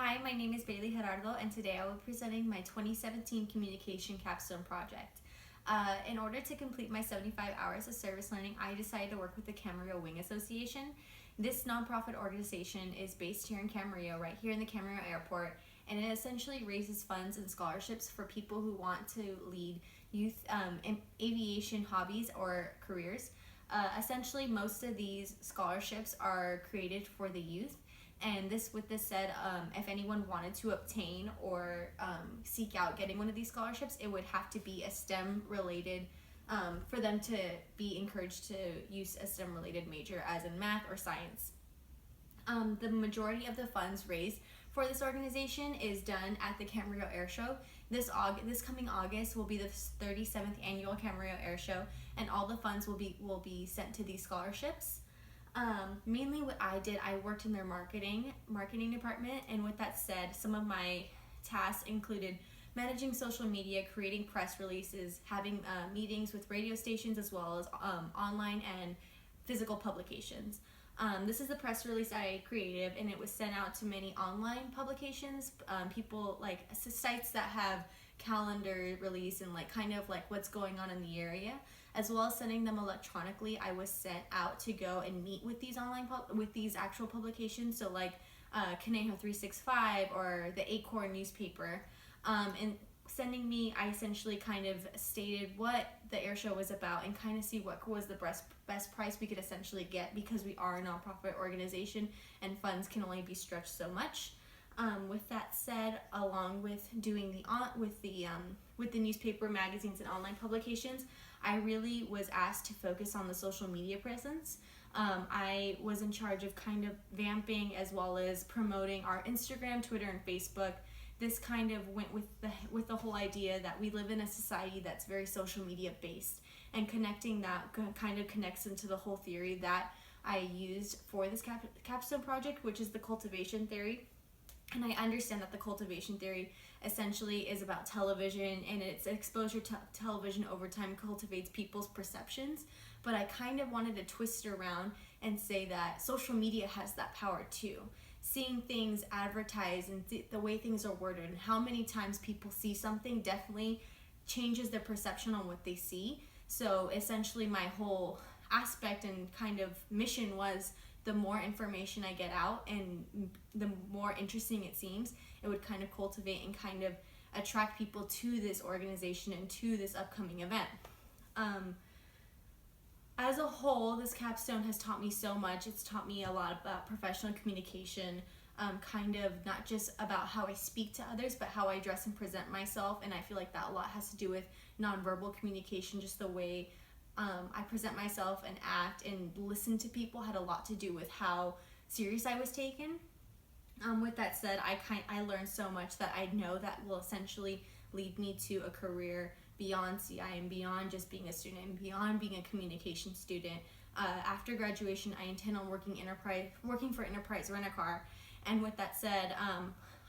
Hi, my name is Baylee Gerardo, and today I will be presenting my 2017 Communication Capstone project. In order to complete my 75 hours of service learning, I decided to work with the Camarillo Wing Association. This nonprofit organization is based here in Camarillo, right here in the Camarillo Airport, and it essentially raises funds and scholarships for people who want to lead youth in aviation hobbies or careers. Essentially, most of these scholarships are created for the youth. And with this said, if anyone wanted to obtain or seek out getting one of these scholarships, it would have to be a STEM related, for them to be encouraged to use a STEM related major, as in math or science. The majority of the funds raised for this organization is done at the Camarillo Air Show. This coming August will be the 37th annual Camarillo Air Show, and all the funds will be sent to these scholarships. Mainly what I did, I worked in their marketing department, and with that said, some of my tasks included managing social media, creating press releases, having meetings with radio stations, as well as online and physical publications. This is the press release I created, and it was sent out to many online publications, people like sites that have calendar release and kind of what's going on in the area, as well as sending them electronically. I was sent out to go and meet with these these actual publications, so Conejo 365 or the Acorn newspaper, and sending me, I essentially kind of stated what the air show was about and kind of see what was the best price we could essentially get, because we are a nonprofit organization and funds can only be stretched so much. With that said, along with doing with the newspaper, magazines, and online publications, I really was asked to focus on the social media presence. I was in charge of kind of vamping as well as promoting our Instagram, Twitter, and Facebook. This kind of went with the whole idea that we live in a society that's very social media based, and connecting that kind of connects into the whole theory that I used for this capstone project, which is the cultivation theory. And I understand that the cultivation theory essentially is about television, and its exposure to television over time cultivates people's perceptions. But I kind of wanted to twist it around and say that social media has that power too. Seeing things advertised and the way things are worded and how many times people see something definitely changes their perception on what they see. So essentially my whole aspect and kind of mission was, the more information I get out and the more interesting it seems, it would kind of cultivate and kind of attract people to this organization and to this upcoming event. As a whole, this capstone has taught me so much. It's taught me a lot about professional communication, kind of not just about how I speak to others, but how I dress and present myself. And I feel like that a lot has to do with nonverbal communication, just the way I present myself and act and listen to people had a lot to do with how serious I was taken. With that said, I learned so much that I know that will essentially lead me to a career beyond CI and beyond just being a student and beyond being a communication student. After graduation, I intend on working for Enterprise Rent-A-Car. And with that said,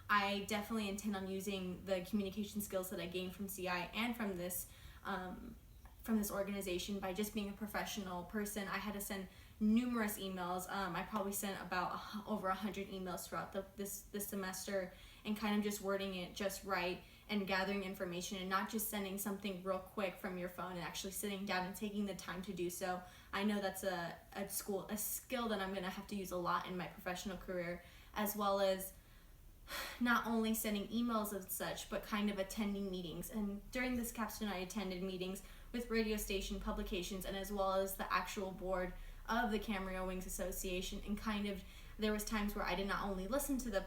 I definitely intend on using the communication skills that I gained from CI and from this organization by just being a professional person. I had to send numerous emails. I probably sent about over 100 emails throughout this semester, and kind of just wording it just right and gathering information, and not just sending something real quick from your phone, and actually sitting down and taking the time to do so. I know that's a skill that I'm going to have to use a lot in my professional career, as well as not only sending emails and such, but kind of attending meetings. And during this capstone, I attended meetings with radio station publications, and as well as the actual board of the Camarillo Wings Association. And kind of there was times where I did not only listen to the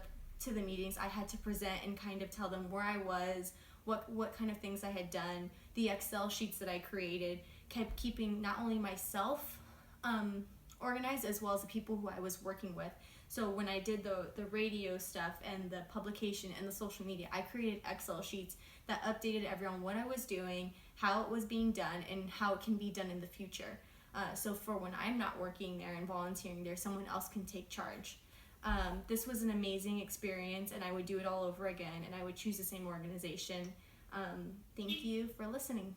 meetings, I had to present and kind of tell them where I was, what kind of things I had done, the Excel sheets that I created, kept keeping not only myself organized, as well as the people who I was working with. So when I did the radio stuff and the publication and the social media, I created Excel sheets that updated everyone what I was doing, how it was being done, and how it can be done in the future. So for when I'm not working there and volunteering there, someone else can take charge. This was an amazing experience, and I would do it all over again, and I would choose the same organization. Thank you for listening.